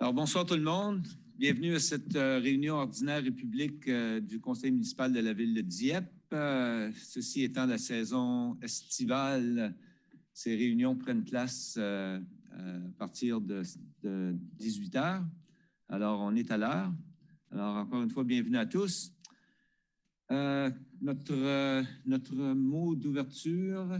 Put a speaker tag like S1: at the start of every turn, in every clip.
S1: Alors, bonsoir tout le monde. Bienvenue à cette réunion ordinaire et publique du Conseil municipal de la ville de Dieppe. Ceci étant la saison estivale, ces réunions prennent place à partir de 18 h. Alors, on est à l'heure. Alors, encore une fois, bienvenue à tous. Notre mot d'ouverture.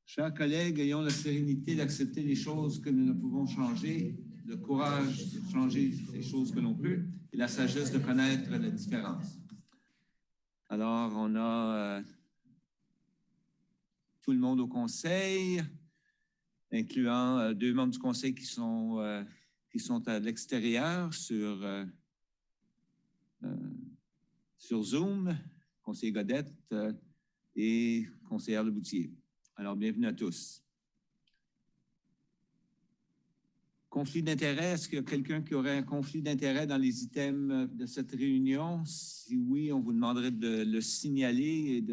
S1: Chers collègues, ayons la sérénité d'accepter les choses que nous ne pouvons changer, le courage de changer les choses que l'on peut et la sagesse de connaître la différence. Alors, on a tout le monde au conseil, incluant 2 membres du conseil qui sont à l'extérieur sur Zoom, conseiller Godette et conseillère Leboutier. Alors, bienvenue à tous. Conflit d'intérêt, est-ce qu'il y a quelqu'un qui aurait un conflit d'intérêt dans les items de cette réunion? Si oui, on vous demanderait de le signaler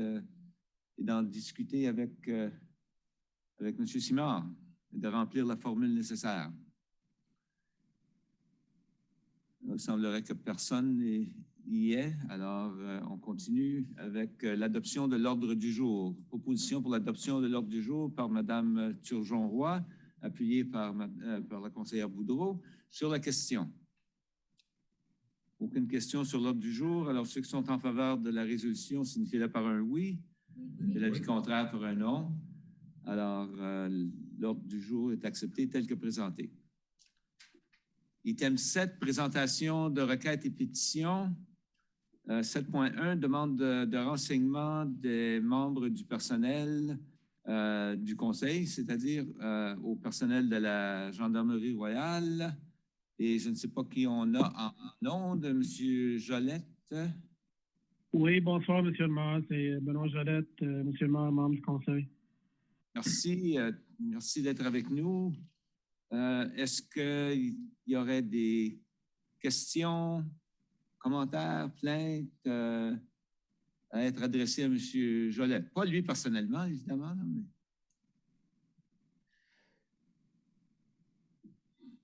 S1: et d'en discuter avec M. Simard et de remplir la formule nécessaire. Il semblerait que personne y est. Alors, on continue avec l'adoption de l'ordre du jour. Proposition pour l'adoption de l'ordre du jour par Mme Turgeon-Roy, appuyée par la conseillère Boudreau, sur la question. Aucune question sur l'ordre du jour. Alors, ceux qui sont en faveur de la résolution, signifiez-le par un oui. De l'avis contraire par un non. Alors, l'ordre du jour est accepté tel que présenté. Item 7, présentation de requêtes et pétitions. 7.1, demande de renseignement des membres du personnel du conseil, c'est-à-dire au personnel de la Gendarmerie royale. Et je ne sais pas qui on a en ondes, M. Jolette.
S2: Oui, bonsoir, M. le maire. C'est Benoît Jolette, M. le maire, membre du conseil.
S1: Merci. Merci d'être avec nous. Est-ce qu'il y aurait des questions, commentaires, plaintes à être adressées à M. Jolette? Pas lui personnellement, évidemment, mais...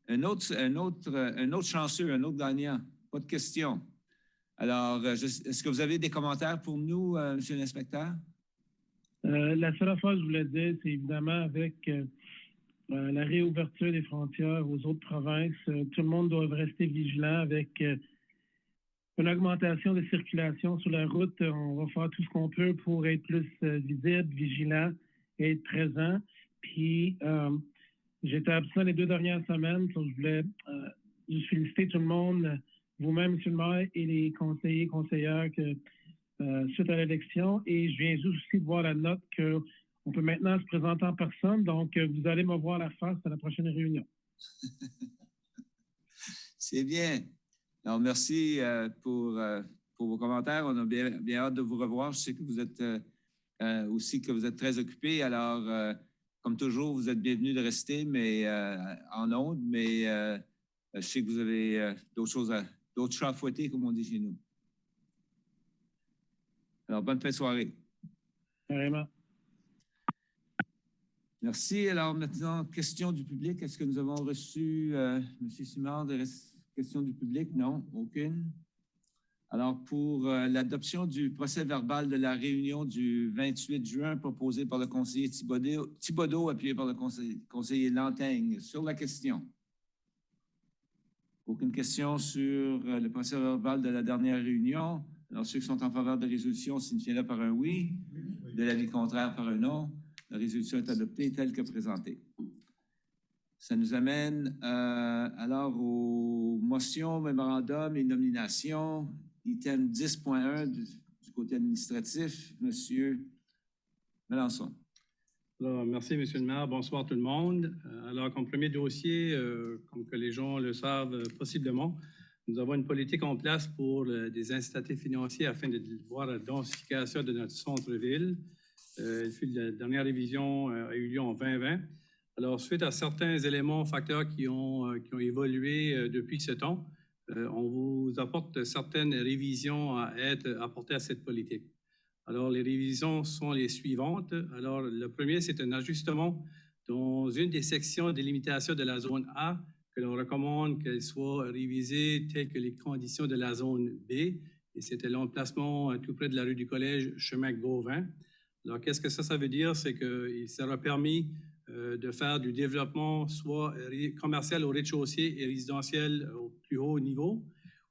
S1: Un autre chanceux, un autre gagnant. Pas de questions. Alors, est-ce que vous avez des commentaires pour nous, M. l'inspecteur?
S2: La seule affaire que je voulais dire, c'est évidemment avec la réouverture des frontières aux autres provinces, tout le monde doit rester vigilant avec une augmentation de circulation sur la route. On va faire tout ce qu'on peut pour être plus visible, vigilant et être présent. Puis, j'étais absent les 2 dernières semaines, donc je voulais juste féliciter tout le monde, vous-même, M. le maire, et les conseillers, conseillères suite à l'élection. Et je viens juste aussi de voir la note qu'on peut maintenant se présenter en personne. Donc, vous allez me voir la face à la prochaine réunion.
S1: C'est bien. Alors, merci pour vos commentaires. On a bien hâte de vous revoir. Je sais que vous êtes aussi très occupé. Alors, comme toujours, vous êtes bienvenus de rester en ondes, mais je sais que vous avez d'autres chats à fouetter, comme on dit chez nous. Alors, bonne fin de soirée.
S2: Vraiment.
S1: Merci. Alors, maintenant, question du public. Est-ce que nous avons reçu, M. Simard, des questions du public? Non, aucune. Alors, pour l'adoption du procès-verbal de la réunion du 28 juin proposé par le conseiller Thibodeau, appuyé par le conseiller Lantaigne, sur la question. Aucune question sur le procès-verbal de la dernière réunion. Alors, ceux qui sont en faveur de la résolution, signifient-le par un oui. De l'avis contraire par un non. La résolution est adoptée telle que présentée. Ça nous amène alors aux motions, mémorandums et nominations. Item 10.1 du côté administratif. Monsieur Melançon.
S3: Alors, merci, M. le maire. Bonsoir tout le monde. Alors, comme premier dossier, comme que les gens le savent possiblement, nous avons une politique en place pour des incitatifs financiers afin de voir la densification de notre centre-ville. La dernière révision a eu lieu en 2020. Alors, suite à certains éléments, facteurs qui ont évolué depuis ce temps, on vous apporte certaines révisions à être apportées à cette politique. Alors, les révisions sont les suivantes. Alors, le premier, c'est un ajustement dans une des sections de limitation de la zone A que l'on recommande qu'elle soit révisée telles que les conditions de la zone B. Et c'était l'emplacement tout près de la rue du Collège, chemin Gauvin. Alors, qu'est-ce que ça veut dire? C'est qu'il sera permis de faire du développement soit commercial au rez-de-chaussée et résidentiel au plus haut niveau,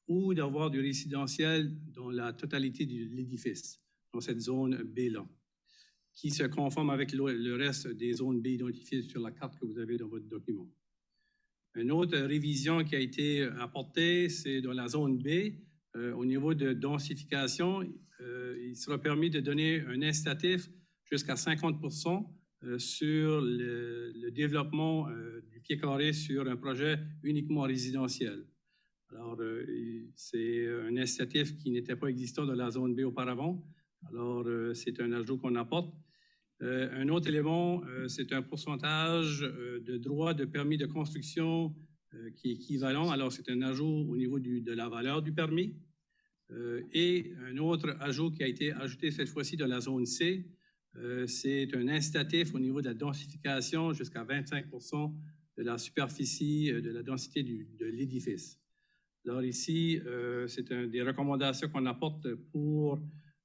S3: ou d'avoir du résidentiel dans la totalité de l'édifice, dans cette zone B-là, qui se conforme avec le reste des zones B identifiées sur la carte que vous avez dans votre document. Une autre révision qui a été apportée, c'est dans la zone B, au niveau de densification, il sera permis de donner un incitatif jusqu'à 50% sur le développement du pied carré sur un projet uniquement résidentiel. Alors, c'est un incitatif qui n'était pas existant dans la zone B auparavant. Alors, c'est un ajout qu'on apporte. Un autre élément, c'est un pourcentage de droit de permis de construction qui est équivalent. Alors, c'est un ajout au niveau de la valeur du permis. Et un autre ajout qui a été ajouté cette fois-ci dans la zone C, c'est un incitatif au niveau de la densification jusqu'à 25% de la superficie, de la densité de l'édifice. Alors ici, c'est des recommandations qu'on apporte pour,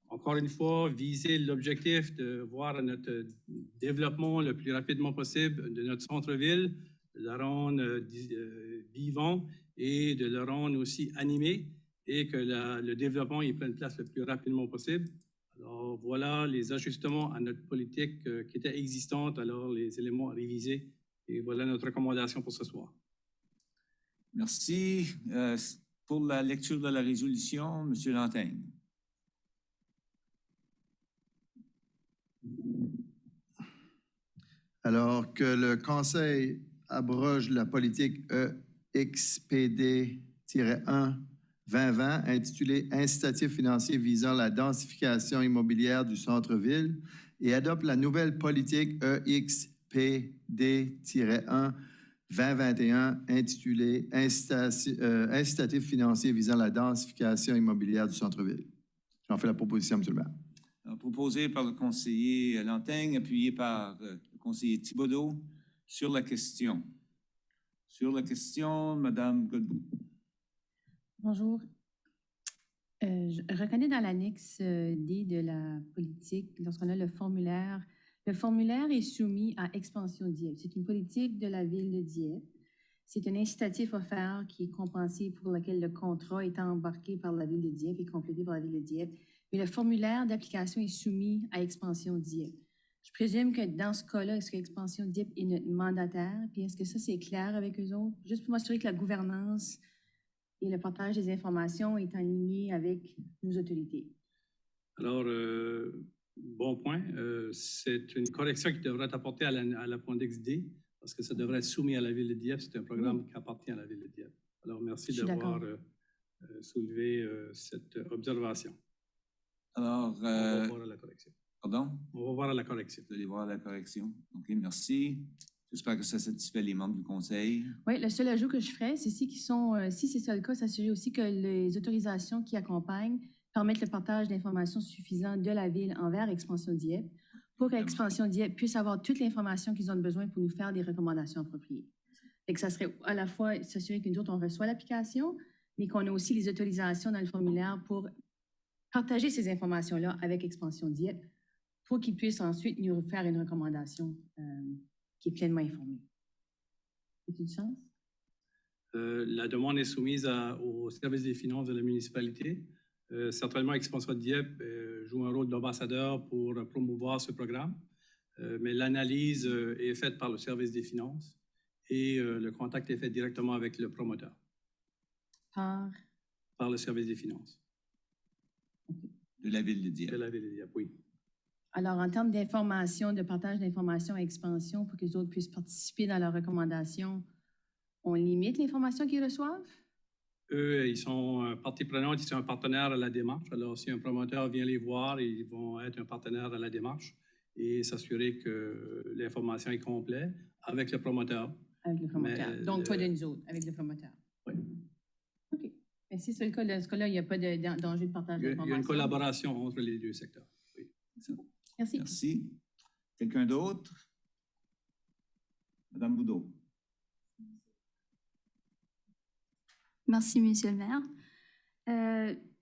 S3: encore une fois, viser l'objectif de voir notre développement le plus rapidement possible de notre centre-ville, de le rendre vivant et de le rendre aussi animé et que le développement y prenne place le plus rapidement possible. Alors voilà les ajustements à notre politique qui étaient existantes, alors les éléments révisés. Et voilà notre recommandation pour ce soir.
S1: Merci. Pour la lecture de la résolution, M. Lanteigne.
S4: Alors que le Conseil abroge la politique EXPD-1-2020 intitulée Incitatifs financiers visant la densification immobilière du centre-ville et adopte la nouvelle politique EXPD-1-2021 intitulée Incitatifs financiers visant la densification immobilière du centre-ville. J'en fais la proposition, M. le maire.
S1: Proposé par le conseiller Lanteigne, appuyé par le conseiller Thibodeau sur la question. Sur la question, Mme Godbout.
S5: Bonjour. Je reconnais dans l'annexe D de la politique, lorsqu'on a le formulaire est soumis à Expansion Dieppe. C'est une politique de la ville de Dieppe. C'est un incitatif offert qui est compensé pour lequel le contrat est embarqué par la ville de Dieppe et complété par la ville de Dieppe. Mais le formulaire d'application est soumis à Expansion Dieppe. Je présume que dans ce cas-là, est-ce que Expansion Dieppe est notre mandataire? Puis est-ce que ça, c'est clair avec eux autres? Juste pour m'assurer que la gouvernance et le partage des informations est en ligne avec nos autorités.
S3: Alors, bon point. C'est une correction qui devrait être apportée à l'appendix D, parce que ça devrait être soumis à la ville de Dieppe. C'est un programme qui appartient à la ville de Dieppe. Alors, merci d'avoir soulevé cette observation.
S1: Alors,
S3: on va voir à la correction.
S1: Pardon?
S3: On va voir à la correction.
S1: Vous allez voir la correction. OK, merci. J'espère que ça satisfait les membres du conseil.
S5: Oui, le seul ajout que je ferais, c'est si c'est ça le cas, s'assurer aussi que les autorisations qui accompagnent permettent le partage d'informations suffisantes de la ville envers Expansion Dieppe pour qu'Expansion Dieppe puisse avoir toute l'information qu'ils ont besoin pour nous faire des recommandations appropriées. Et que ça serait à la fois s'assurer que nous autres, on reçoit l'application, mais qu'on a aussi les autorisations dans le formulaire pour partager ces informations-là avec Expansion Dieppe pour qu'ils puissent ensuite nous faire une recommandation qui est pleinement informée. C'est une chance?
S3: La demande est soumise au service des finances de la municipalité. Certainement, Expansion Dieppe joue un rôle d'ambassadeur pour promouvoir ce programme, mais l'analyse est faite par le service des finances et le contact est fait directement avec le promoteur. Par le service des finances.
S1: De la ville de Dieppe.
S3: De la ville de Dieppe, oui.
S5: Alors, en termes d'information, de partage d'informations à Expansion pour que les autres puissent participer dans leurs recommandations, on limite l'information qu'ils reçoivent?
S3: Eux, ils sont partie prenante, ils sont un partenaire à la démarche. Alors, si un promoteur vient les voir, ils vont être un partenaire à la démarche et s'assurer que l'information est complète avec le promoteur.
S5: Avec le promoteur. Donc, pas de nous autres, avec le promoteur.
S3: Oui.
S5: OK. Mais si c'est le cas, dans ce cas-là, il n'y a pas d'enjeu de partage d'informations.
S3: Il y a une collaboration entre les deux secteurs. Oui.
S5: Merci.
S1: Merci. Quelqu'un d'autre? Madame Boudreau.
S6: Merci, Monsieur le maire.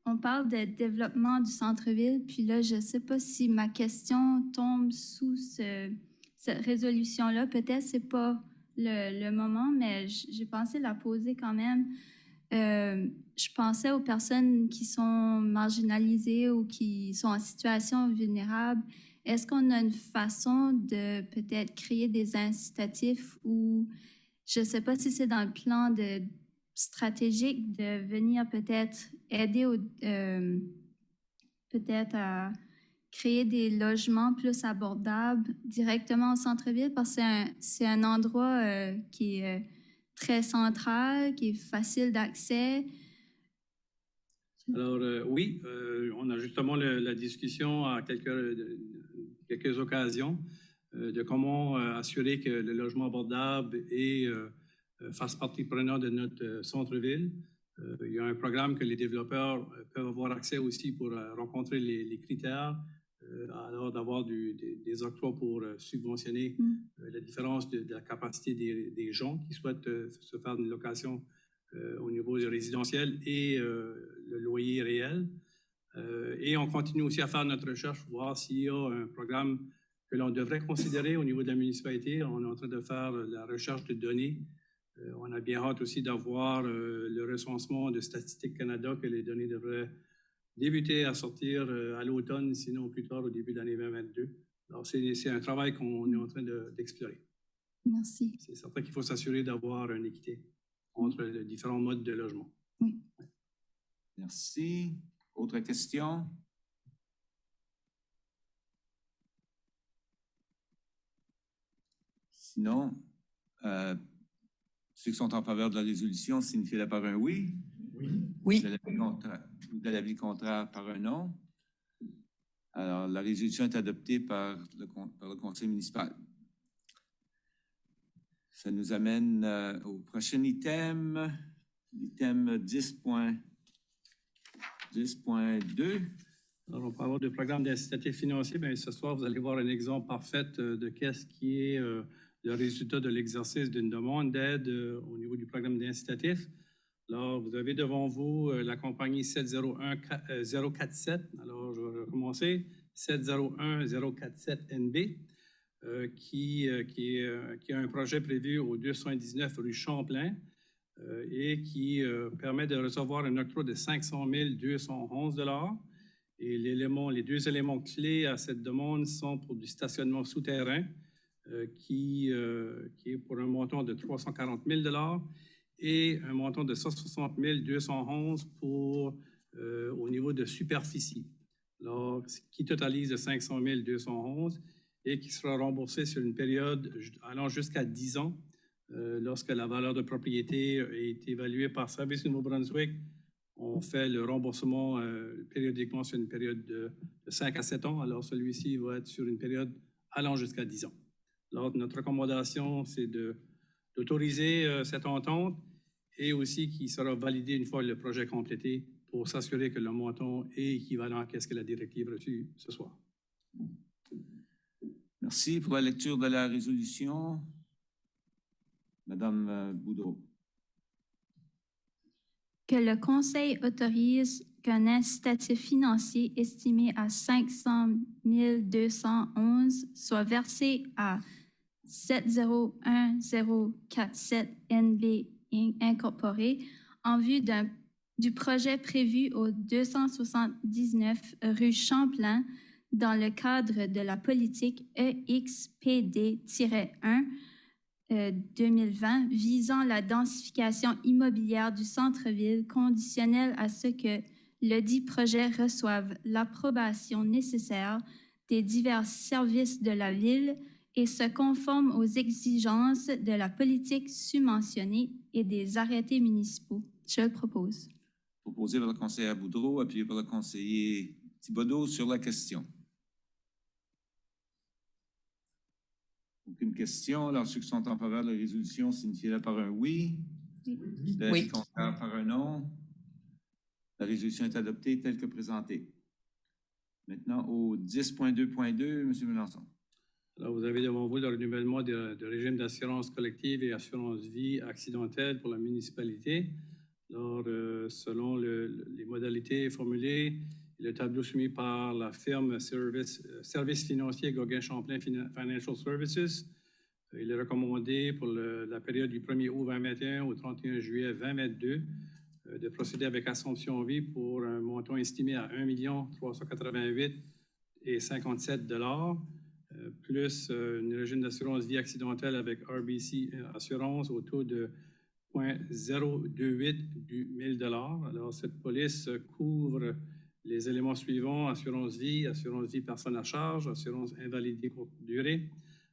S6: On parle de développement du centre-ville, puis là, je ne sais pas si ma question tombe sous cette résolution-là. Peut-être que ce n'est pas le moment, mais j'ai pensé la poser quand même. Je pensais aux personnes qui sont marginalisées ou qui sont en situation vulnérable. Est-ce qu'on a une façon de peut-être créer des incitatifs ou je ne sais pas si c'est dans le plan stratégique de venir peut-être aider peut-être à créer des logements plus abordables directement au centre-ville parce que c'est un endroit qui est très central, qui est facile d'accès.
S3: Alors, oui, on a justement la discussion à quelques occasions de comment assurer que le logement abordable fasse partie prenante de notre centre-ville. Il y a un programme que les développeurs peuvent avoir accès aussi pour rencontrer les critères, alors d'avoir des octrois pour subventionner la différence de la capacité des gens qui souhaitent se faire une location au niveau du résidentiel et le loyer réel. Et on continue aussi à faire notre recherche pour voir s'il y a un programme que l'on devrait considérer au niveau de la municipalité. On est en train de faire la recherche de données. On a bien hâte aussi d'avoir le recensement de Statistique Canada, que les données devraient débuter à sortir à l'automne, sinon plus tard au début de l'année 2022. Alors, c'est un travail qu'on est en train d'explorer.
S6: Merci.
S3: C'est certain qu'il faut s'assurer d'avoir une équité entre les différents modes de logement.
S6: Oui.
S1: Merci. Autre question? Sinon, ceux qui sont en faveur de la résolution signifient par un oui.
S7: Oui.
S1: De l'avis contraire par un non. Alors, la résolution est adoptée par le conseil municipal. Ça nous amène au prochain item, l'item 10.2.
S3: Alors, on parle de programme d'incitatif financier. Bien, ce soir, vous allez voir un exemple parfait de qu'est-ce qui est le résultat de l'exercice d'une demande d'aide au niveau du programme d'incitatif. Alors, vous avez devant vous la compagnie 701047. Alors, je vais recommencer. 701047NB, qui a un projet prévu au 219 rue Champlain et qui permet de recevoir un octroi de 500 211 $. Et les deux éléments clés à cette demande sont pour du stationnement souterrain, qui est pour un montant de 340 000 $ et un montant de 160 211 pour au niveau de superficie. Alors, qui totalise de 500 211 et qui sera remboursé sur une période allant jusqu'à 10 ans lorsque la valeur de propriété est évaluée par Service Nouveau-Brunswick. On fait le remboursement périodiquement sur une période de 5 à 7 ans. Alors, celui-ci va être sur une période allant jusqu'à 10 ans. Alors, notre recommandation, c'est d'autoriser cette entente et aussi qui sera validé une fois le projet complété pour s'assurer que le montant est équivalent à ce que la directive reçue ce soir.
S1: Merci pour la lecture de la résolution. Madame Boudreau.
S6: Que le Conseil autorise qu'un incitatif financier estimé à 500 211 soit versé à 701047 NB Incorporé en vue du projet prévu au 279 rue Champlain dans le cadre de la politique EXPD-1 2020 visant la densification immobilière du centre-ville conditionnelle à ce que le dit projet reçoive l'approbation nécessaire des divers services de la ville et se conforme aux exigences de la politique subventionnée et des arrêtés municipaux. Je le propose.
S1: Proposé par le conseiller Boudreau, appuyé par le conseiller Thibodeau sur la question. Aucune question. Alors, ceux qui sont en faveur de la résolution signifient par un oui. De l'avis contraire par un non. La résolution est adoptée telle que présentée. Maintenant, au 10.2.2, M. Melançon.
S3: Alors, vous avez devant vous le renouvellement de régime d'assurance collective et assurance vie accidentelle pour la municipalité. Alors, selon les modalités formulées, le tableau soumis par la firme Service financier Gauguin-Champlain Financial Services, il est recommandé pour la période du 1er août 2021 au 31 juillet 2022 de procéder avec Assomption Vie pour un montant estimé à 1 388,57 $, plus une régime d'assurance vie accidentelle avec RBC Assurance au taux de 0,028 du 1000 $. Alors, cette police couvre les éléments suivants: assurance vie personne à charge, assurance invalidité courte durée,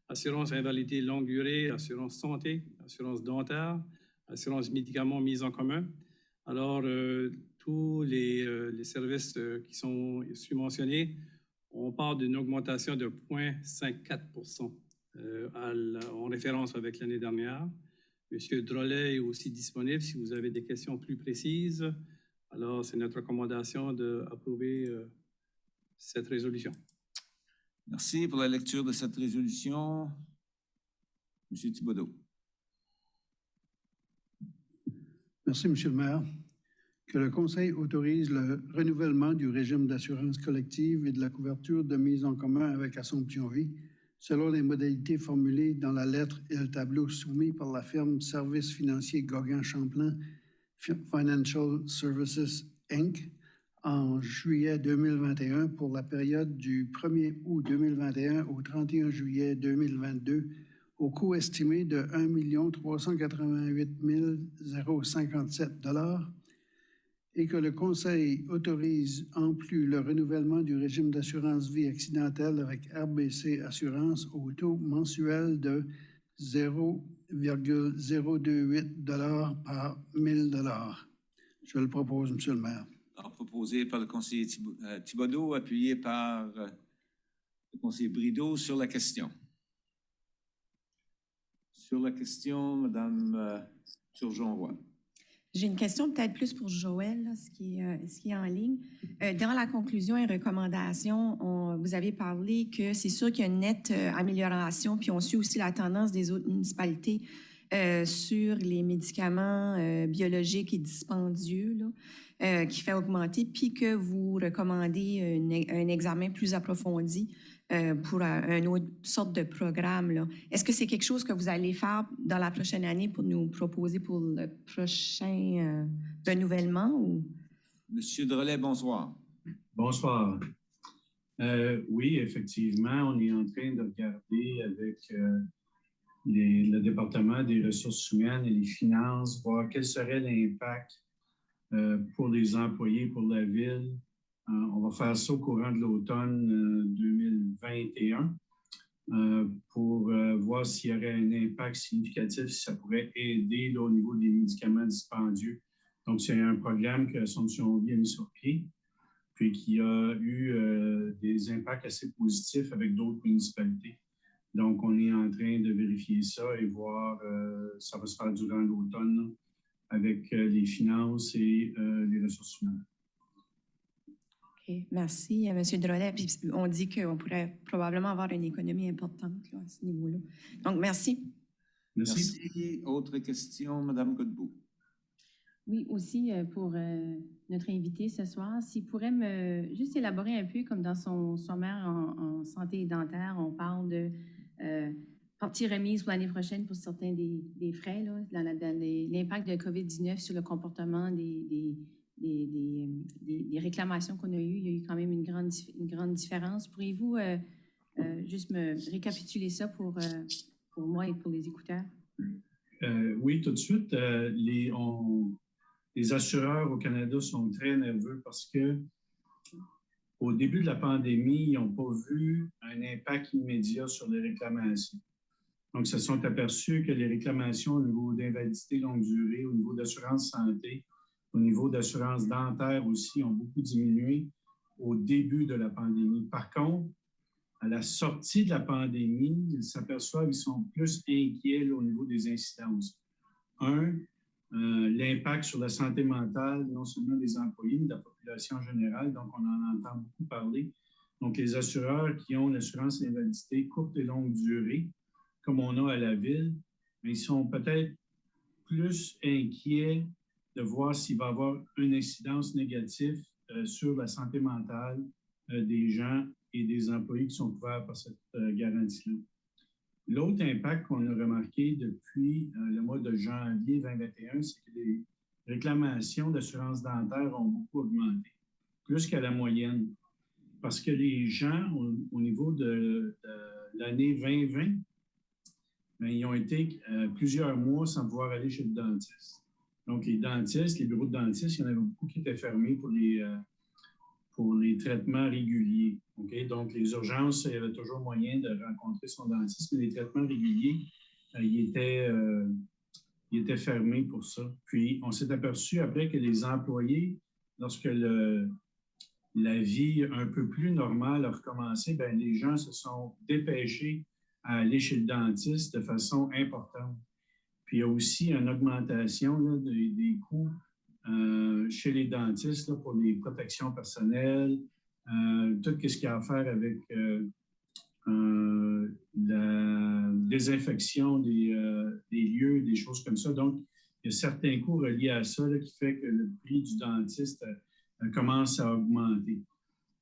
S3: assurance invalidité longue durée, assurance santé, assurance dentaire, assurance médicaments mise en commun. Alors, tous les services qui sont subventionnés, on parle d'une augmentation de 0,54 en référence avec l'année dernière. Monsieur Drolet est aussi disponible si vous avez des questions plus précises. Alors, c'est notre recommandation d'approuver cette résolution.
S1: Merci pour la lecture de cette résolution. Monsieur Thibodeau.
S7: Merci, Monsieur le maire. Que le Conseil autorise le renouvellement du régime d'assurance collective et de la couverture de mise en commun avec Assomption Vie, selon les modalités formulées dans la lettre et le tableau soumis par la firme Service financier Gauguin-Champlain Financial Services, Inc., en juillet 2021 pour la période du 1er août 2021 au 31 juillet 2022 au coût estimé de 1 388 057 $ et que le Conseil autorise en plus le renouvellement du régime d'assurance vie accidentelle avec RBC Assurance au taux mensuel de 0,028 $ par 1000 $. Je le propose, Monsieur le maire.
S1: Alors, proposé par le conseiller Thibodeau, appuyé par le conseiller Brideau sur la question. Sur la question, Madame Turgeon-Roy.
S8: J'ai une question peut-être plus pour Joël, là, ce qui est en ligne. Dans la conclusion et recommandation, vous avez parlé que c'est sûr qu'il y a une nette amélioration, puis on suit aussi la tendance des autres municipalités sur les médicaments biologiques et dispendieux, là, qui fait augmenter, puis que vous recommandez un examen plus approfondi pour une autre sorte de programme, là. Est-ce que c'est quelque chose que vous allez faire dans la prochaine année pour nous proposer pour le prochain renouvellement? Ou?
S1: Monsieur Drolet, bonsoir.
S9: Bonsoir. Oui, effectivement, on est en train de regarder avec le département des ressources humaines et les finances, voir quel serait l'impact pour les employés, pour la ville. On va faire ça au courant de l'automne 2021 pour voir s'il y aurait un impact significatif, si ça pourrait aider là, au niveau des médicaments dispendieux. Donc, c'est un programme que Assomption Vie a mis sur pied, puis qui a eu des impacts assez positifs avec d'autres municipalités. Donc, on est en train de vérifier ça et voir, ça va se faire durant l'automne avec les finances et les ressources humaines.
S8: OK, merci, M. Drolet. Puis on dit qu'on pourrait probablement avoir une économie importante là, à ce niveau-là. Donc, merci.
S9: Merci.
S1: Merci. Autre question, Mme Godbout.
S5: Oui, aussi pour notre invité ce soir, s'il pourrait juste élaborer un peu, comme dans son sommaire en santé et dentaire, on parle de partie remise pour l'année prochaine pour certains des frais, là, l'impact de COVID-19 sur le comportement des réclamations qu'on a eues. Il y a eu quand même une grande différence. Pourriez-vous juste me récapituler ça pour moi et pour les écouteurs?
S9: Oui, tout de suite. Les assureurs au Canada sont très nerveux parce que au début de la pandémie, ils n'ont pas vu un impact immédiat sur les réclamations. Donc, ils se sont aperçus que les réclamations au niveau d'invalidité longue durée, au niveau d'assurance santé, au niveau d'assurance dentaire aussi, ont beaucoup diminué au début de la pandémie. Par contre, à la sortie de la pandémie, ils s'aperçoivent qu'ils sont plus inquiets là, au niveau des incidences. L'impact sur la santé mentale, non seulement des employés, mais de la population générale. Donc, on en entend beaucoup parler. Donc, les assureurs qui ont l'assurance invalidité courte et longue durée, comme on a à la ville, mais ils sont peut-être plus inquiets de voir s'il va y avoir une incidence négative sur la santé mentale des gens et des employés qui sont couverts par cette garantie-là. L'autre impact qu'on a remarqué depuis le mois de janvier 2021, c'est que les réclamations d'assurance dentaire ont beaucoup augmenté, plus qu'à la moyenne. Parce que les gens, au niveau de l'année 2020, bien, ils ont été plusieurs mois sans pouvoir aller chez le dentiste. Donc, les dentistes, les bureaux de dentistes, il y en avait beaucoup qui étaient fermés pour les traitements réguliers. Okay? Donc, les urgences, il y avait toujours moyen de rencontrer son dentiste, mais les traitements réguliers, ils étaient fermés pour ça. Puis, on s'est aperçu après que les employés, lorsque la vie un peu plus normale a recommencé, bien, les gens se sont dépêchés à aller chez le dentiste de façon importante. Puis, il y a aussi une augmentation là, des coûts chez les dentistes là, pour les protections personnelles, tout ce qu'il y a à faire avec la désinfection des lieux, des choses comme ça. Donc, il y a certains coûts reliés à ça là, qui fait que le prix du dentiste commence à augmenter.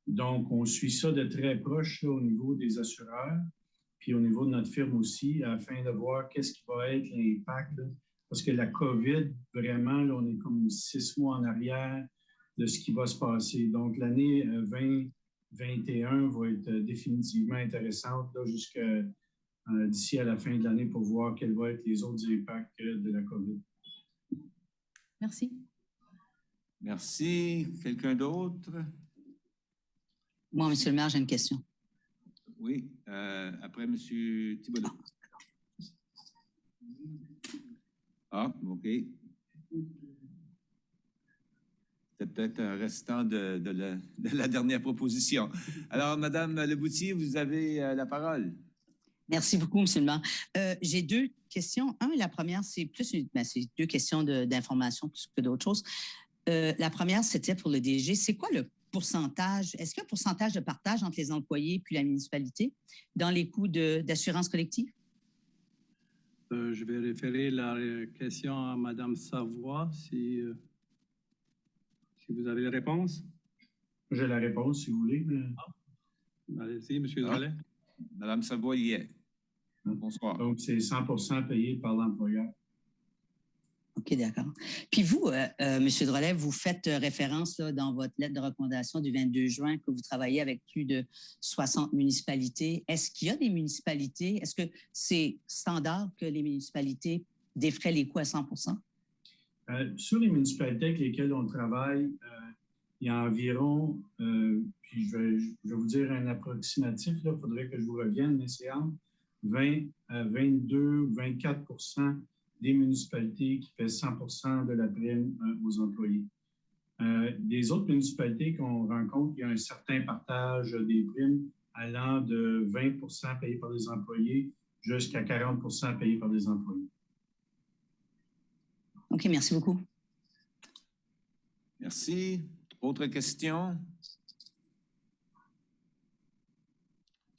S9: Donc, on suit ça de très proche là, au niveau des assureurs, puis au niveau de notre firme aussi, afin de voir qu'est-ce qui va être l'impact. Là. Parce que la COVID, vraiment, là, on est comme 6 mois en arrière de ce qui va se passer. Donc, l'année 2021 va être définitivement intéressante jusqu'à d'ici à la fin de l'année pour voir quels vont être les autres impacts de la COVID.
S5: Merci.
S1: Merci. Quelqu'un d'autre?
S10: Moi, Monsieur le maire, j'ai une question.
S1: Oui, après M. Thibodeau. Ah, OK. C'est peut-être un restant de la dernière proposition. Alors, Madame Leboutier, vous avez la parole.
S10: Merci beaucoup, Monsieur le maire. J'ai 2 questions. La première, c'est c'est 2 questions d'information plus que d'autres choses. La première, c'était pour le DG. C'est quoi le pourcentage? Est-ce qu'il y a un pourcentage de partage entre les employés puis la municipalité dans les coûts d'assurance collective?
S3: Je vais référer la question à Mme Savoie, si vous avez la réponse.
S9: J'ai la réponse, si vous voulez. Mais...
S3: Allez-y, M. Drolet.
S1: Mme Savoie y est. Bonsoir.
S9: Donc, c'est 100% payé par l'employeur.
S10: OK, d'accord. Puis vous, M. Drolet, vous faites référence là, dans votre lettre de recommandation du 22 juin que vous travaillez avec plus de 60 municipalités. Est-ce qu'il y a des municipalités, est-ce que c'est standard que les municipalités défraient les coûts à 100%?
S9: Sur les municipalités avec lesquelles on travaille, il y a environ, puis je vais vous dire un approximatif, il faudrait que je vous revienne, mais c'est entre 20 à 22 ou 24% des municipalités qui paient 100% de la prime aux employés. Des autres municipalités qu'on rencontre, il y a un certain partage des primes allant de 20% payés par les employés jusqu'à 40% payés par les employés.
S10: OK, merci beaucoup.
S1: Merci. Autre question?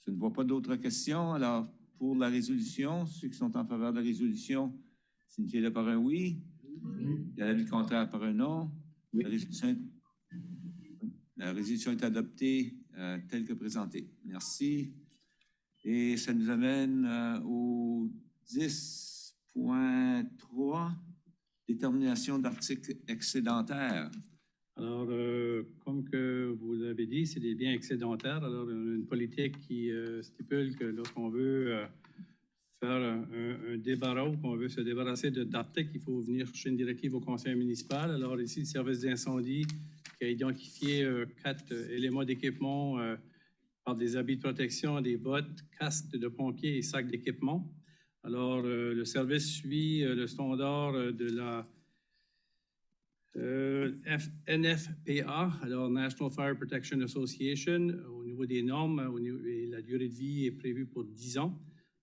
S1: Je ne vois pas d'autres questions. Alors, pour la résolution, ceux qui sont en faveur de la résolution, signifiez-le par un oui. Et à l'avis contraire par un non. Oui. La résolution est adoptée telle que présentée. Merci. Et ça nous amène au 10.3, détermination d'articles excédentaires.
S3: Alors, comme que vous l'avez dit, c'est des biens excédentaires. Alors, une politique qui stipule que lorsqu'on veut faire un débarras ou qu'on veut se débarrasser d'articles, il faut venir chercher une directive au conseil municipal. Alors ici, le service d'incendie qui a identifié 4 éléments d'équipement par des habits de protection, des bottes, casques de pompiers et sacs d'équipement. Alors, le service suit le standard de la NFPA, alors National Fire Protection Association, au niveau des normes, et la durée de vie est prévue pour 10 ans.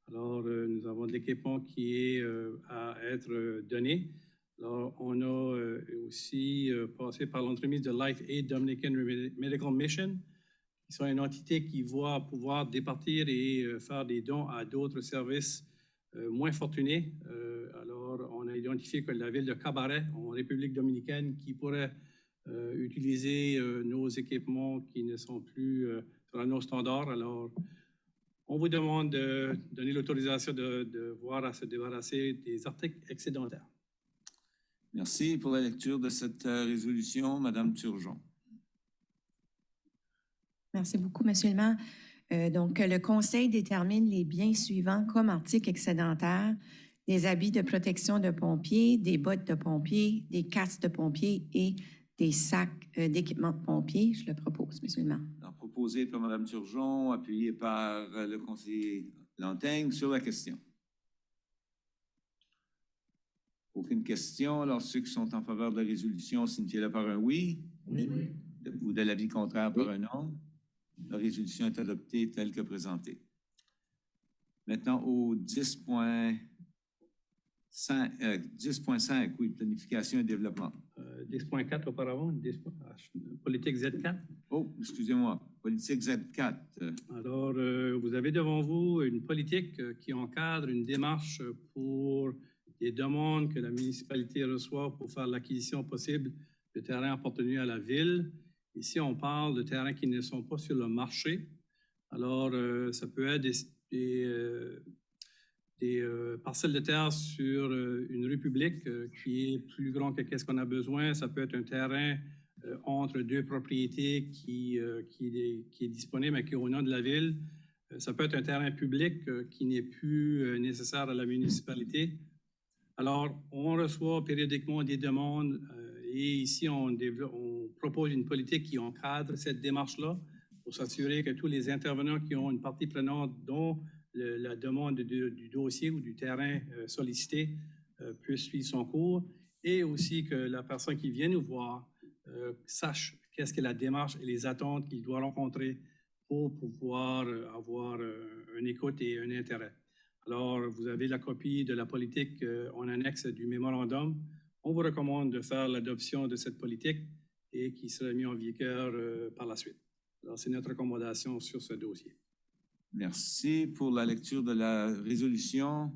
S3: Alors, nous avons de l'équipement qui est à être donné. Alors, on a aussi passé par l'entremise de Life Aid Dominican Medical Mission, qui sont une entité qui va pouvoir départir et faire des dons à d'autres services moins fortunés. Alors, on a identifié que la ville de Cabaret, en République dominicaine, qui pourrait utiliser nos équipements qui ne sont plus sur nos standards. Alors, on vous demande de donner l'autorisation de voir à se débarrasser des articles excédentaires.
S1: Merci pour la lecture de cette résolution, Madame Turgeon.
S8: Merci beaucoup, Monsieur le maire. Donc, le Conseil détermine les biens suivants comme articles excédentaires: des habits de protection de pompiers, des bottes de pompiers, des casques de pompiers et des sacs d'équipement de pompiers. Je le propose, Monsieur le maire.
S1: Alors, proposé par Mme Turgeon, appuyé par le conseiller Lanteigne sur la question. Aucune question. Alors, ceux qui sont en faveur de la résolution, signifiez-le par un oui.
S8: Oui.
S1: Ou de l'avis contraire par un non. La résolution est adoptée telle que présentée. Maintenant, au 10.5, oui, planification et développement.
S3: 10.4 auparavant, politique Z4.
S1: Oh, excusez-moi, politique Z4.
S3: Alors, vous avez devant vous une politique qui encadre une démarche pour les demandes que la municipalité reçoit pour faire l'acquisition possible de terrains appartenus à la ville. Ici, on parle de terrains qui ne sont pas sur le marché. Alors, ça peut être des parcelles de terre sur une rue publique qui est plus grand que qu'est-ce qu'on a besoin. Ça peut être un terrain entre deux propriétés qui est disponible, mais qui est au nom de la ville. Ça peut être un terrain public qui n'est plus nécessaire à la municipalité. Alors, on reçoit périodiquement des demandes et ici, on propose une politique qui encadre cette démarche-là pour s'assurer que tous les intervenants qui ont une partie prenante dont la demande du dossier ou du terrain sollicité puisse suivre son cours et aussi que la personne qui vient nous voir sache qu'est-ce que la démarche et les attentes qu'il doit rencontrer pour pouvoir avoir une écoute et un intérêt. Alors, vous avez la copie de la politique en annexe du mémorandum. On vous recommande de faire l'adoption de cette politique et qui sera mise en vigueur par la suite. Alors, c'est notre recommandation sur ce dossier.
S1: Merci pour la lecture de la résolution.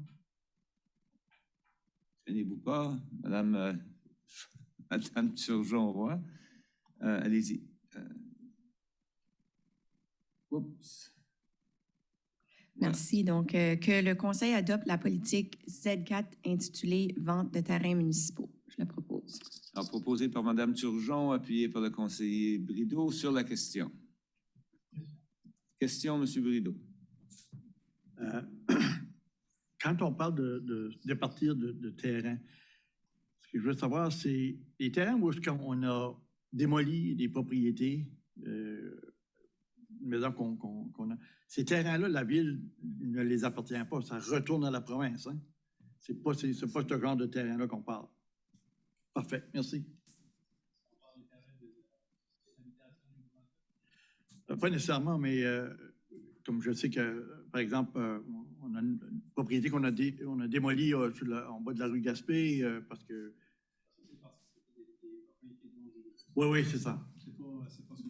S1: Tenez-vous pas, Madame Turgeon-Roy. Allez-y. Oups.
S8: Merci. Donc, que le Conseil adopte la politique Z4 intitulée « Vente de terrains municipaux ». Je la propose.
S1: Alors, proposé par Mme Turgeon, appuyé par le conseiller Brideau sur la question. Question, M. Brideau.
S11: Quand on parle de départir de terrain, ce que je veux savoir, c'est les terrains où on a démoli des propriétés, une maison qu'on a. Ces terrains-là, la ville ne les appartient pas, ça retourne à la province. Hein? C'est pas ce genre de terrain-là qu'on parle. Parfait, merci. Pas nécessairement, mais comme je sais que, par exemple, on a une propriété qu'on a démolie en bas de la rue Gaspé parce que... Oui, c'est ça.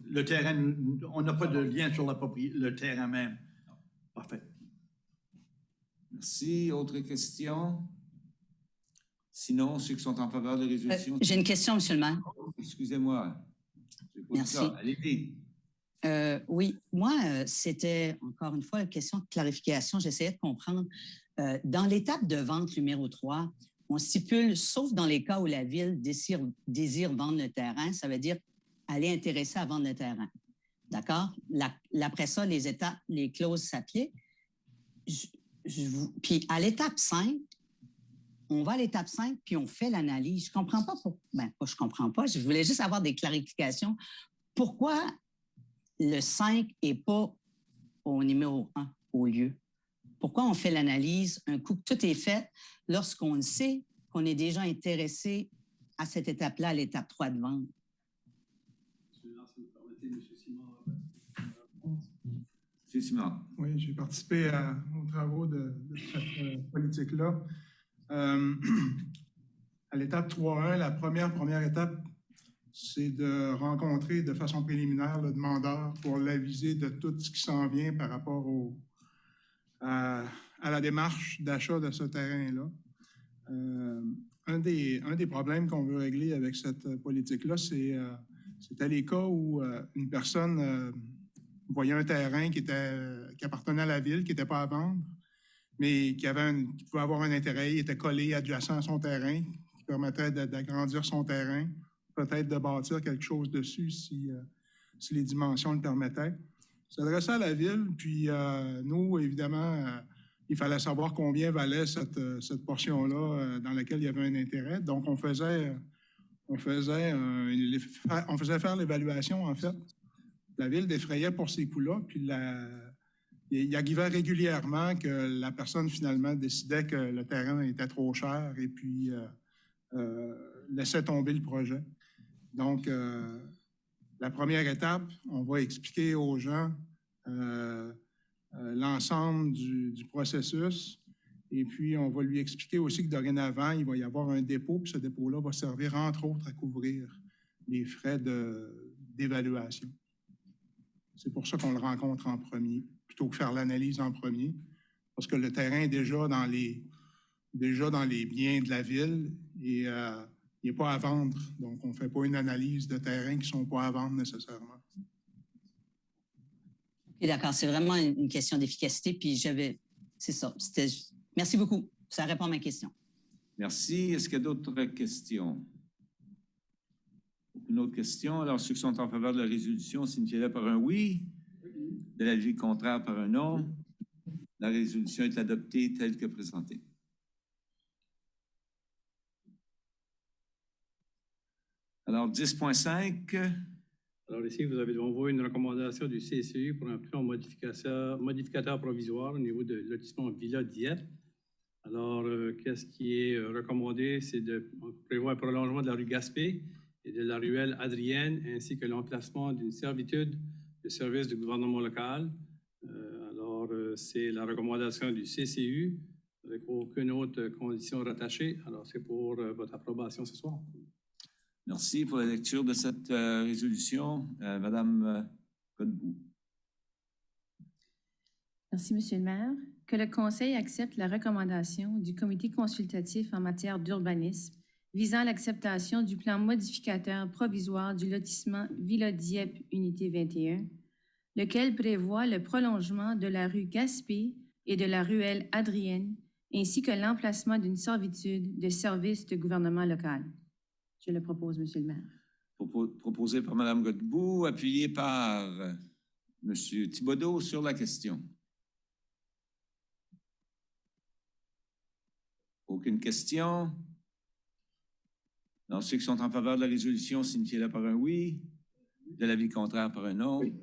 S11: Le terrain, on n'a pas de lien sur le terrain même. Parfait.
S1: Merci. Autre question? Sinon, ceux qui sont en faveur de la résolution...
S10: J'ai une question, M. le maire.
S1: Excusez-moi.
S10: Merci.
S1: Allez-y.
S10: Oui, moi, c'était encore une fois une question de clarification. J'essayais de comprendre. Dans l'étape de vente numéro 3, on stipule, sauf dans les cas où la ville désire vendre le terrain, ça veut dire elle est intéressée à vendre le terrain. D'accord? Après ça, les étapes, les clauses s'appliquent. Puis à l'étape 5, on va à l'étape 5, puis on fait l'analyse. Je ne comprends pas je comprends pas. Je voulais juste avoir des clarifications. Pourquoi le 5 n'est pas au numéro 1 au lieu? Pourquoi on fait l'analyse un coup que tout est fait lorsqu'on sait qu'on est déjà intéressé à cette étape-là, à l'étape 3 de vente?
S1: M. Simard.
S12: Oui, j'ai participé aux travaux de cette politique-là. À l'étape 3.1, la première étape, c'est de rencontrer de façon préliminaire le demandeur pour l'aviser de tout ce qui s'en vient par rapport à la démarche d'achat de ce terrain-là. Un des problèmes qu'on veut régler avec cette politique-là, c'était les cas où une personne voyait un terrain qui appartenait à la ville, qui n'était pas à vendre, mais qui pouvait avoir un intérêt, il était collé adjacent à son terrain, qui permettrait d'agrandir son terrain, peut-être de bâtir quelque chose dessus si les dimensions le permettaient. S'adresser à la ville, puis nous, évidemment, il fallait savoir combien valait cette portion-là dans laquelle il y avait un intérêt. Donc, on faisait faire l'évaluation, en fait. La ville défrayait pour ces coûts-là, puis il arrivait régulièrement que la personne, finalement, décidait que le terrain était trop cher et puis laissait tomber le projet. Donc, la première étape, on va expliquer aux gens l'ensemble du processus et puis on va lui expliquer aussi que dorénavant, il va y avoir un dépôt, puis ce dépôt-là va servir entre autres à couvrir les frais d'évaluation. C'est pour ça qu'on le rencontre en premier, plutôt que faire l'analyse en premier, parce que le terrain est déjà dans les biens de la ville et il n'est pas à vendre. Donc, on ne fait pas une analyse de terrain qui ne sont pas à vendre nécessairement.
S10: OK, d'accord. C'est vraiment une question d'efficacité. Puis c'est ça. Merci beaucoup. Ça répond à ma question.
S1: Merci. Est-ce qu'il y a d'autres questions? Aucune autre question? Alors, ceux qui sont en faveur de la résolution signifieraient par un oui. De l'avis contraire par un non. La résolution est adoptée telle que présentée. Alors, 10.5.
S3: Alors ici, vous avez devant vous une recommandation du CCU pour un plan modificateur provisoire au niveau de lotissement Villa Dieppe. Alors, qu'est-ce qui est recommandé? C'est de prévoir un prolongement de la rue Gaspé et de la ruelle Adrienne, ainsi que l'emplacement d'une servitude de service du gouvernement local. C'est la recommandation du CCU avec aucune autre condition rattachée. Alors, c'est pour votre approbation ce soir.
S1: Merci pour la lecture de cette résolution. Madame Godbout.
S5: Merci, Monsieur le maire. Que le Conseil accepte la recommandation du Comité consultatif en matière d'urbanisme visant l'acceptation du plan modificateur provisoire du lotissement Villa Dieppe, Unité 21, lequel prévoit le prolongement de la rue Gaspé et de la ruelle Adrienne, ainsi que l'emplacement d'une servitude de service de gouvernement local. Je le propose, Monsieur le maire.
S1: Proposé par Mme Godbout, appuyé par M. Thibodeau sur la question. Aucune question? Alors, ceux qui sont en faveur de la résolution signifient-le par un oui. De l'avis contraire par un non. Oui.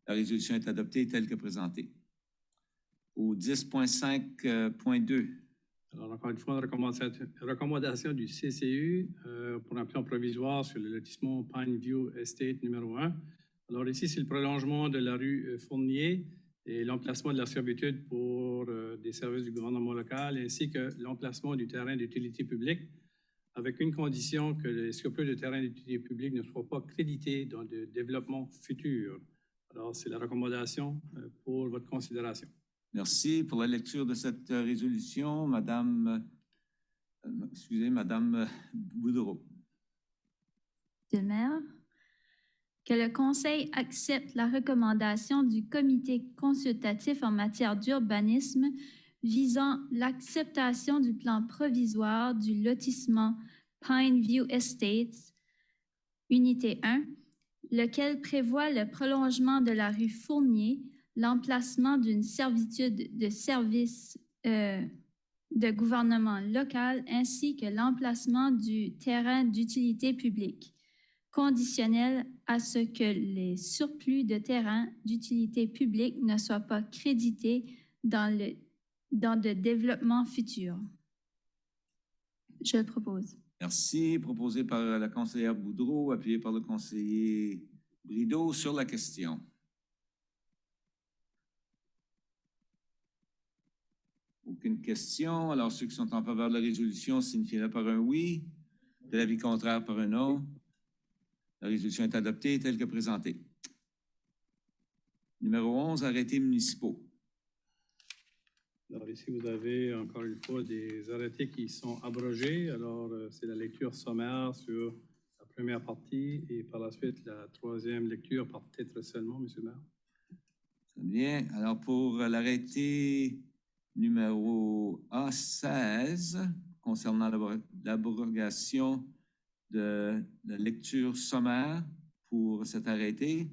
S1: La résolution est adoptée telle que présentée. Au 10.5.2.
S3: Alors, encore une fois, recommandation du CCU pour un plan provisoire sur le lotissement Pine View Estate numéro 1. Alors ici, c'est le prolongement de la rue Fournier et l'emplacement de la servitude pour des services du gouvernement local, ainsi que l'emplacement du terrain d'utilité publique, avec une condition que les surplus de terrain d'utilité publique ne soient pas crédités dans le développement futur. Alors, c'est la recommandation pour votre considération.
S1: Merci pour la lecture de cette résolution. Madame Boudreau.
S6: Monsieur le maire, que le Conseil accepte la recommandation du Comité consultatif en matière d'urbanisme visant l'acceptation du plan provisoire du lotissement Pine View Estates, Unité 1, lequel prévoit le prolongement de la rue Fournier, l'emplacement d'une servitude de service de gouvernement local ainsi que l'emplacement du terrain d'utilité publique, conditionnel à ce que les surplus de terrain d'utilité publique ne soient pas crédités dans le développement futur. Je le propose.
S1: Merci. Proposé par la conseillère Boudreau, appuyé par le conseiller Brideau sur la question. Aucune question. Alors, ceux qui sont en faveur de la résolution signifient par un oui. De l'avis contraire par un non. La résolution est adoptée telle que présentée. Numéro 11, arrêtés municipaux.
S3: Alors ici, vous avez encore une fois des arrêtés qui sont abrogés. Alors, c'est la lecture sommaire sur la première partie et par la suite la troisième lecture par titre seulement, M. le maire.
S1: Très bien. Alors, pour l'arrêté numéro A16, concernant l'abrogation de la lecture sommaire pour cet arrêté,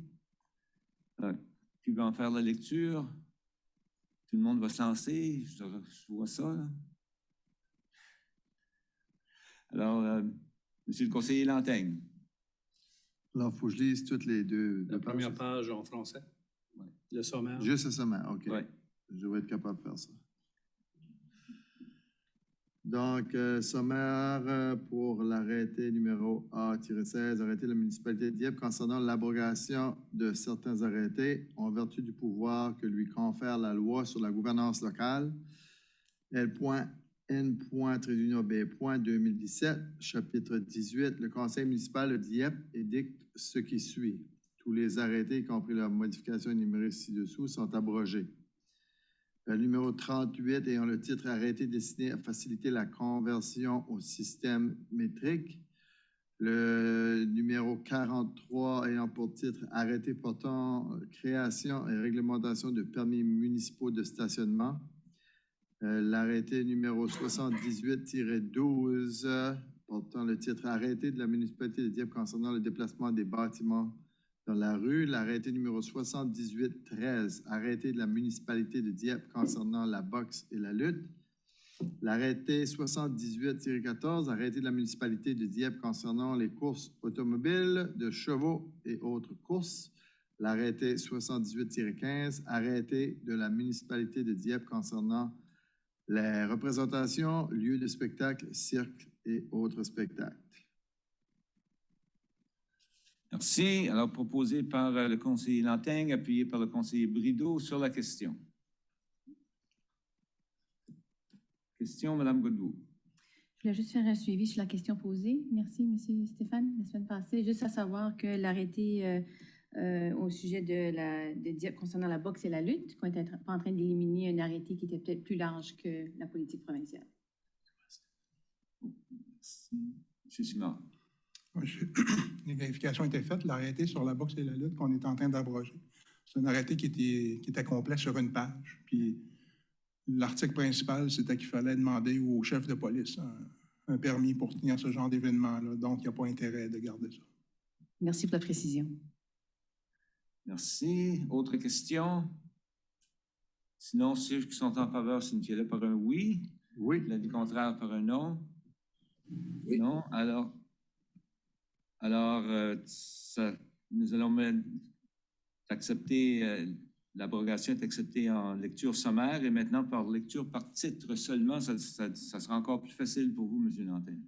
S1: qui va en faire la lecture? Tout le monde va se lancer. Je vois ça, là. Alors, Monsieur le conseiller Lantaigne.
S4: Alors, il faut que je lise toutes les deux.
S3: La première page en français.
S1: Ouais.
S3: Le sommaire.
S4: Juste le sommaire, OK.
S1: Ouais.
S4: Je devrais être capable de faire ça. Donc, sommaire pour l'arrêté numéro A-16, arrêté de la municipalité de Dieppe concernant l'abrogation de certains arrêtés en vertu du pouvoir que lui confère la loi sur la gouvernance locale. L.N.B.2017, chapitre 18, le conseil municipal de Dieppe édicte ce qui suit. Tous les arrêtés, y compris la modification énumérée ci-dessous, sont abrogés. Le numéro 38 ayant le titre arrêté destiné à faciliter la conversion au système métrique. Le numéro 43 ayant pour titre arrêté portant création et réglementation de permis municipaux de stationnement. L'arrêté numéro 78-12 portant le titre arrêté de la municipalité de Dieppe concernant le déplacement des bâtiments dans la rue. L'arrêté numéro 78-13, arrêté de la municipalité de Dieppe concernant la boxe et la lutte. L'arrêté 78-14, arrêté de la municipalité de Dieppe concernant les courses automobiles de chevaux et autres courses. L'arrêté 78-15, arrêté de la municipalité de Dieppe concernant les représentations, lieux de spectacle, cirques et autres spectacles.
S1: Merci. Alors, proposé par le conseiller Lantaigne, appuyé par le conseiller Brideau sur la question. Question, Mme Godbout.
S5: Je voulais juste faire un suivi sur la question posée. Merci, M. Stéphane. La semaine passée, juste à savoir que l'arrêté au sujet de Dieppe concernant la boxe et la lutte, qu'on était pas en train d'éliminer un arrêté qui était peut-être plus large que la politique provinciale.
S1: Merci. M. Simard.
S12: Les vérifications étaient faites. L'arrêté sur la boxe et la lutte qu'on est en train d'abroger, c'est un arrêté qui était complet sur une page. Puis l'article principal, c'était qu'il fallait demander au chef de police un permis pour tenir ce genre d'événement-là. Donc, il n'y a pas intérêt de garder ça.
S5: Merci pour la précision.
S1: Merci. Autre question? Sinon, ceux qui sont en faveur signifiez-le par un oui.
S4: Oui.
S1: L'avis contraire par un non.
S13: Oui.
S1: Non. Alors, nous allons accepter, l'abrogation est acceptée en lecture sommaire et maintenant par lecture par titre seulement, ça sera encore plus facile pour vous, M. Lantaigne.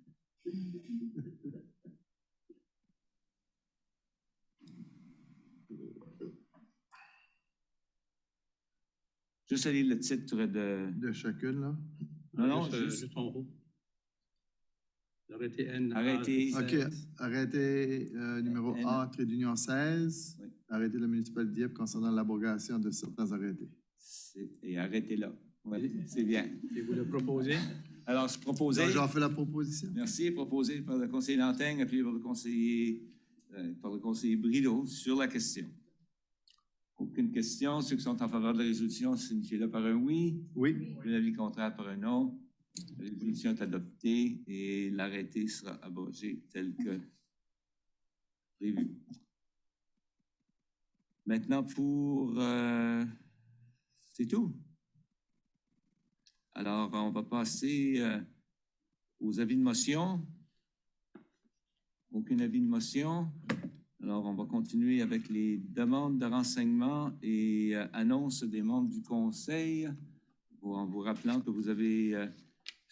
S1: Juste aller le titre
S4: de chacune, là.
S1: Non,
S3: juste en haut. L'arrêté N.
S1: Arrêté.
S4: OK. Arrêté numéro
S1: N.
S4: A, trait d'union 16.
S1: Oui.
S4: Arrêté de la municipalité de Dieppe concernant l'abrogation de certains arrêtés.
S1: Et arrêtez là. Oui, c'est bien.
S3: Et vous le proposez?
S1: Alors, c'est proposé.
S4: J'en fais la proposition.
S1: Merci. Proposé par le conseiller Lantaigne, appuyé par le conseiller Brideau sur la question. Aucune question. Ceux qui sont en faveur de la résolution, signifiez-le par un oui.
S4: Oui.
S1: L'avis contraire par un non. La résolution est adoptée et l'arrêté sera abrogé tel que prévu. Maintenant, c'est tout. Alors, on va passer aux avis de motion. Aucun avis de motion. Alors, on va continuer avec les demandes de renseignements et annonces des membres du conseil. En vous rappelant que vous avez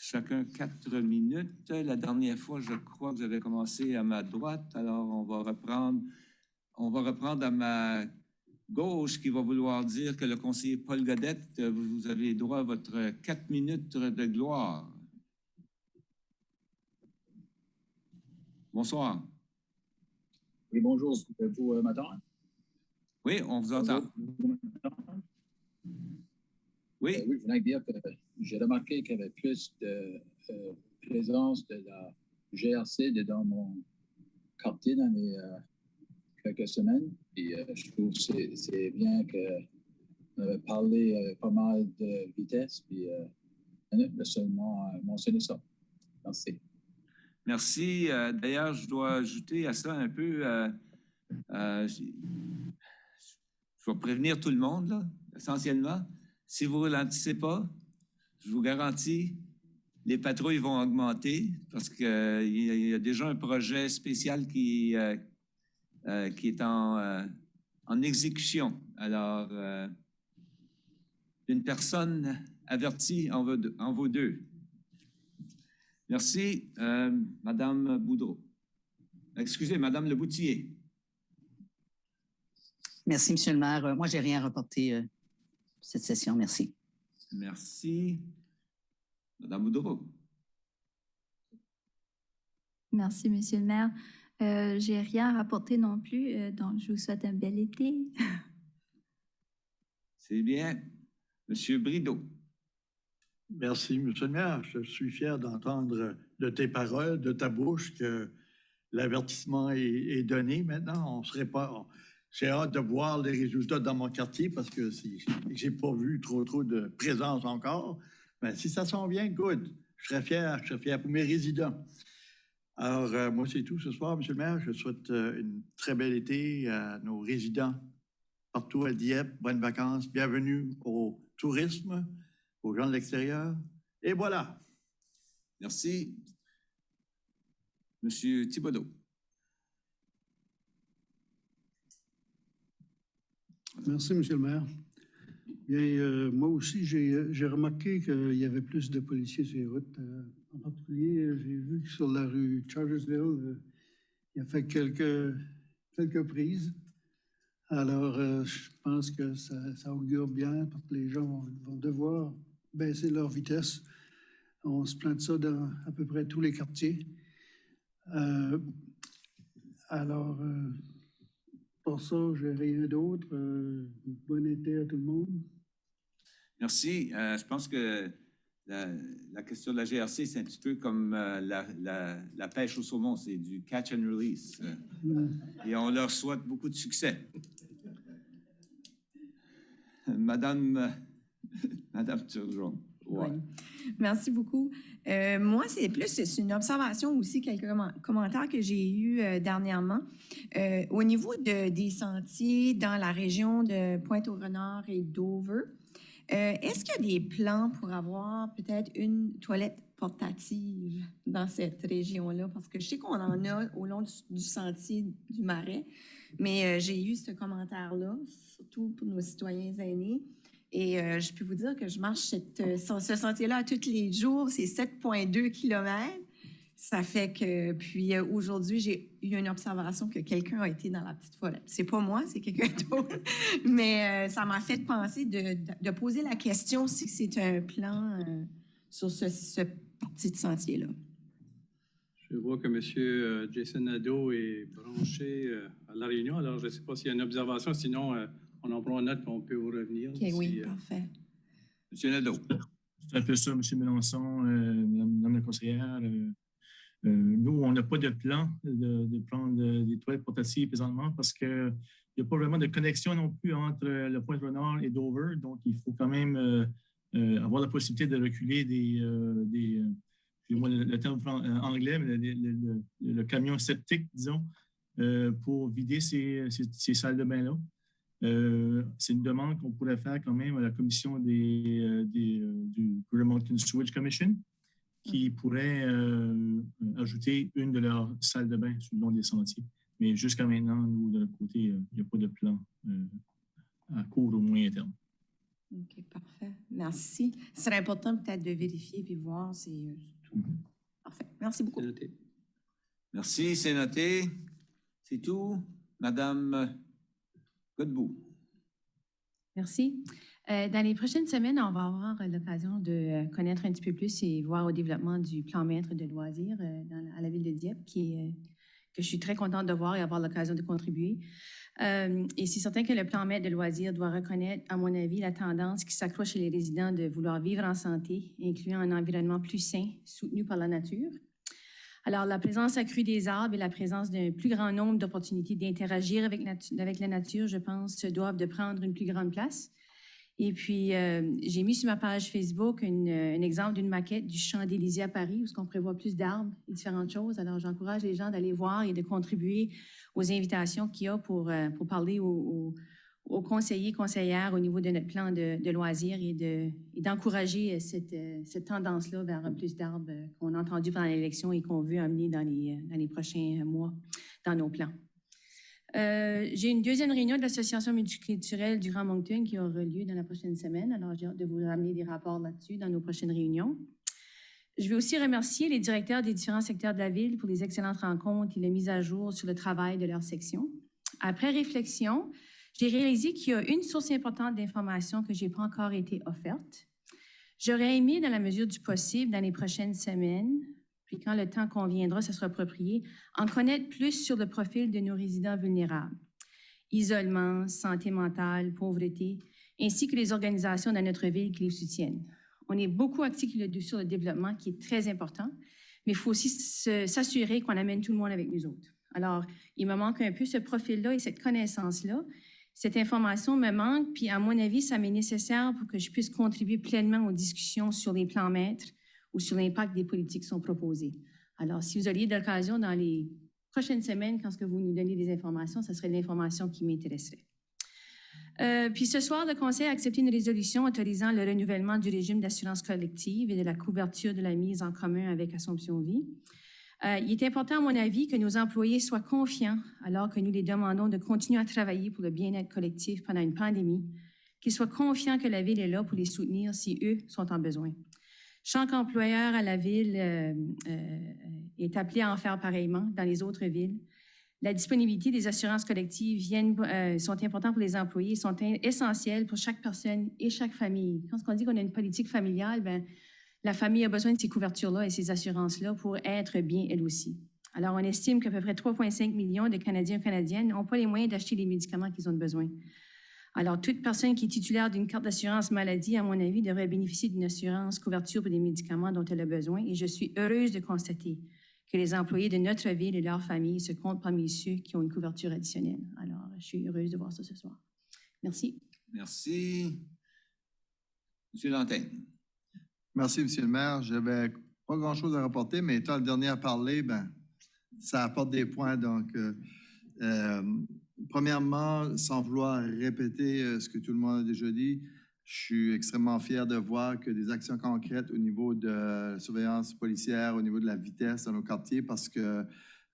S1: chacun 4 minutes. La dernière fois, je crois que j'avais commencé à ma droite. Alors, on va reprendre à ma gauche, qui va vouloir dire que le conseiller Paul Godette, vous avez droit à votre 4 minutes de gloire. Bonsoir.
S13: Oui, bonjour. Vous m'entendez?
S1: Oui, on vous entend. Oui, Oui.
S13: Oui, je voulais dire que j'ai remarqué qu'il y avait plus de présence de la GRC dans mon quartier dans les quelques semaines. Et je trouve que c'est bien qu'on avait parlé pas mal de vitesse. Puis seulement mentionner ça. Merci.
S1: Merci. D'ailleurs, je dois ajouter à ça un peu. Je vais prévenir tout le monde, là, essentiellement. Si vous ne ralentissez pas, je vous garantis, les patrouilles vont augmenter parce qu'il y a déjà un projet spécial qui est en exécution. Alors, une personne avertie en vaut deux. Merci, Madame Boudreau. Excusez, Madame Leboutillier.
S10: Merci, Monsieur le maire. Moi, je n'ai rien à reporter cette session. Merci.
S1: Merci. Madame Boudreau.
S6: Merci, Monsieur le maire. J'ai rien à rapporter non plus, donc je vous souhaite un bel été.
S1: C'est bien. Monsieur Brideau.
S11: Merci, Monsieur le maire. Je suis fier d'entendre de tes paroles, de ta bouche, que l'avertissement est donné maintenant. J'ai hâte de voir les résultats dans mon quartier parce que j'ai pas vu trop de présence encore. Mais si ça s'en vient, good. Je serais fier pour mes résidents. Alors, moi, c'est tout ce soir, Monsieur le maire. Je souhaite une très belle été à nos résidents partout à Dieppe. Bonnes vacances. Bienvenue au tourisme, aux gens de l'extérieur. Et voilà.
S1: Merci. Monsieur Thibodeau.
S7: Merci, Monsieur le maire. Bien, moi aussi, j'ai remarqué qu'il y avait plus de policiers sur les routes. En particulier, j'ai vu que sur la rue Charlersville, il y a fait quelques prises. Alors, je pense que ça augure bien parce que les gens vont devoir baisser leur vitesse. On se plaint de ça dans à peu près tous les quartiers. Alors, pour ça, je n'ai rien d'autre. Bon été à tout le monde.
S1: Merci. Je pense que la question de la GRC, c'est un petit peu comme la pêche au saumon. C'est du catch and release. Et on leur souhaite beaucoup de succès. Madame Turgeon. Ouais.
S8: Oui. Merci beaucoup. Moi, c'est une observation aussi, quelques commentaires que j'ai eus dernièrement. Au niveau des sentiers dans la région de Pointe-aux-Renards et Dover, est-ce qu'il y a des plans pour avoir peut-être une toilette portative dans cette région-là? Parce que je sais qu'on en a au long du sentier du Marais, mais j'ai eu ce commentaire-là, surtout pour nos citoyens aînés. Et je peux vous dire que je marche ce sentier-là tous les jours. C'est 7,2 km. Ça fait que... Puis aujourd'hui, j'ai eu une observation que quelqu'un a été dans la petite forêt. C'est pas moi, c'est quelqu'un d'autre. Mais ça m'a fait penser de poser la question si c'est un plan sur ce parti de sentier-là.
S3: Je vois que M. Jason Nadeau est branché à La Réunion. Alors, je ne sais pas s'il y a une observation. Sinon, on en prend note et on peut vous revenir.
S8: OK, oui, parfait.
S1: M. Nadeau.
S14: C'est un peu ça, M. Mélenchon, Mme la conseillère. Nous, on n'a pas de plan de prendre des toilettes portatives présentement parce qu'il n'y a pas vraiment de connexion non plus entre le Pointe-Renard et Dover. Donc, il faut quand même avoir la possibilité de reculer le terme anglais, mais le camion septique, disons, pour vider ces salles de bain-là. C'est une demande qu'on pourrait faire quand même à la commission du Mountain Sewage Commission, qui pourrait ajouter une de leurs salles de bain sur le long des sentiers. Mais jusqu'à maintenant, nous, de notre côté, il n'y a pas de plan à court ou moyen terme.
S8: OK, parfait. Merci. Ce serait important peut-être de vérifier puis voir. C'est tout. Parfait. Merci beaucoup.
S3: C'est noté.
S1: Merci, c'est noté. C'est tout. Madame Godbout.
S5: Merci. Dans les prochaines semaines, on va avoir l'occasion de connaître un petit peu plus et voir au développement du plan maître de loisirs à la ville de Dieppe, que que je suis très contente de voir et avoir l'occasion de contribuer. Et c'est certain que le plan maître de loisirs doit reconnaître, à mon avis, la tendance qui s'accroît chez les résidents de vouloir vivre en santé, incluant un environnement plus sain, soutenu par la nature. Alors, la présence accrue des arbres et la présence d'un plus grand nombre d'opportunités d'interagir avec la nature, je pense, doivent de prendre une plus grande place. Et puis, j'ai mis sur ma page Facebook un exemple d'une maquette du Champs-Élysées à Paris, où on prévoit plus d'arbres et différentes choses. Alors, j'encourage les gens d'aller voir et de contribuer aux invitations qu'il y a pour parler aux conseillers, conseillères au niveau de notre plan de loisirs et d'encourager cette tendance-là vers plus d'arbres qu'on a entendu pendant l'élection et qu'on veut amener dans les prochains mois dans nos plans. J'ai une deuxième réunion de l'Association multiculturelle du Grand Moncton qui aura lieu dans la prochaine semaine. Alors, j'ai hâte de vous ramener des rapports là-dessus dans nos prochaines réunions. Je vais aussi remercier les directeurs des différents secteurs de la Ville pour les excellentes rencontres et la mise à jour sur le travail de leur section. Après réflexion, j'ai réalisé qu'il y a une source importante d'informations que je n'ai pas encore été offerte. J'aurais aimé, dans la mesure du possible, dans les prochaines semaines, puis quand le temps conviendra, ça sera approprié, en connaître plus sur le profil de nos résidents vulnérables. Isolement, santé mentale, pauvreté, ainsi que les organisations dans notre ville qui les soutiennent. On est beaucoup articulé sur le développement, qui est très important, mais il faut aussi s'assurer qu'on amène tout le monde avec nous autres. Alors, il me manque un peu ce profil-là et cette connaissance-là. Cette information me manque, puis à mon avis, ça m'est nécessaire pour que je puisse contribuer pleinement aux discussions sur les plans maîtres ou sur l'impact des politiques qui sont proposées. Alors, si vous auriez l'occasion dans les prochaines semaines, quand vous nous donnez des informations, ça serait l'information qui m'intéresserait. Puis ce soir, le Conseil a accepté une résolution autorisant le renouvellement du régime d'assurance collective et de la couverture de la mise en commun avec Assomption Vie. Il est important, à mon avis, que nos employés soient confiants alors que nous les demandons de continuer à travailler pour le bien-être collectif pendant une pandémie, qu'ils soient confiants que la Ville est là pour les soutenir si eux sont en besoin. Chaque employeur à la Ville est appelé à en faire pareillement dans les autres villes. La disponibilité des assurances collectives sont importantes pour les employés, sont essentielles pour chaque personne et chaque famille. Quand on dit qu'on a une politique familiale, bien, la famille a besoin de ces couvertures-là et ces assurances-là pour être bien elle aussi. Alors, on estime qu'à peu près 3,5 millions de Canadiens et Canadiennes n'ont pas les moyens d'acheter les médicaments qu'ils ont besoin. Alors, toute personne qui est titulaire d'une carte d'assurance maladie, à mon avis, devrait bénéficier d'une assurance couverture pour des médicaments dont elle a besoin. Et je suis heureuse de constater que les employés de notre ville et leurs familles se comptent parmi ceux qui ont une couverture additionnelle. Alors, je suis heureuse de voir ça ce soir. Merci.
S1: Merci. Monsieur Lantin.
S4: Merci, Monsieur le maire. Je n'avais pas grand-chose à rapporter, mais étant le dernier à parler, ben, ça apporte des points. Donc, premièrement, sans vouloir répéter ce que tout le monde a déjà dit, je suis extrêmement fier de voir que des actions concrètes au niveau de la surveillance policière, au niveau de la vitesse dans nos quartiers, parce que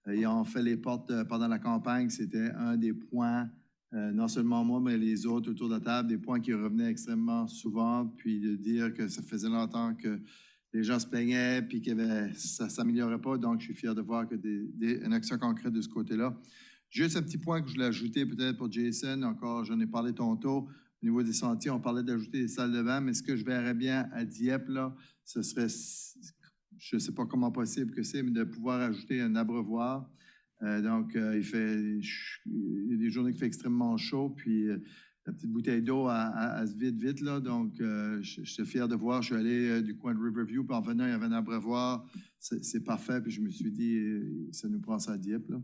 S4: ayant fait les portes pendant la campagne, c'était un des points, non seulement moi, mais les autres autour de la table, des points qui revenaient extrêmement souvent, puis de dire que ça faisait longtemps que les gens se plaignaient, puis que ça ne s'améliorait pas. Donc, je suis fier de voir que une action concrète de ce côté-là. Juste un petit point que je voulais ajouter peut-être pour Jason, encore, j'en ai parlé tantôt. Au niveau des sentiers, on parlait d'ajouter des salles de bain, mais ce que je verrais bien à Dieppe, là, ce serait, je ne sais pas comment possible que c'est, mais de pouvoir ajouter un abreuvoir. Il y a des journées qui fait extrêmement chaud, puis la petite bouteille d'eau, elle se vide vite, là. Donc, je suis fier de voir. Je suis allé du coin de Riverview, puis en venant, il y avait un abreuvoir. C'est parfait, puis je me suis dit, ça nous prend ça à Dieppe, là.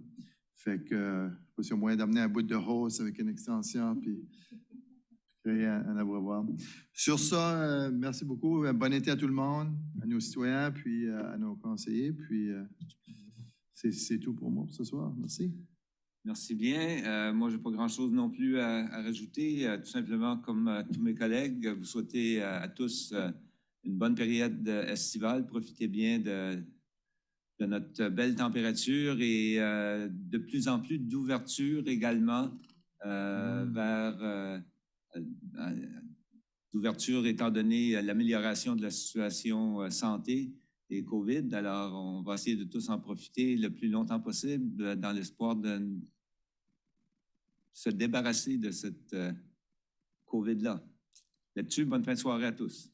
S4: Fait que, je ne sais pas s'il y a moyen d'amener un bout de hausse avec une extension, puis créer un abreuvoir. Sur ça, merci beaucoup. Bon été à tout le monde, à nos citoyens, puis à nos conseillers. Puis, c'est tout pour moi pour ce soir. Merci.
S1: Merci bien. Moi, je n'ai pas grand-chose non plus à rajouter. Tout simplement, comme tous mes collègues, vous souhaitez à tous une bonne période estivale. Profitez bien de notre belle température et de plus en plus d'ouverture également vers d'ouverture étant donné l'amélioration de la situation santé et COVID. Alors, on va essayer de tous en profiter le plus longtemps possible dans l'espoir de se débarrasser de cette COVID-là. Là-dessus, bonne fin de soirée à tous.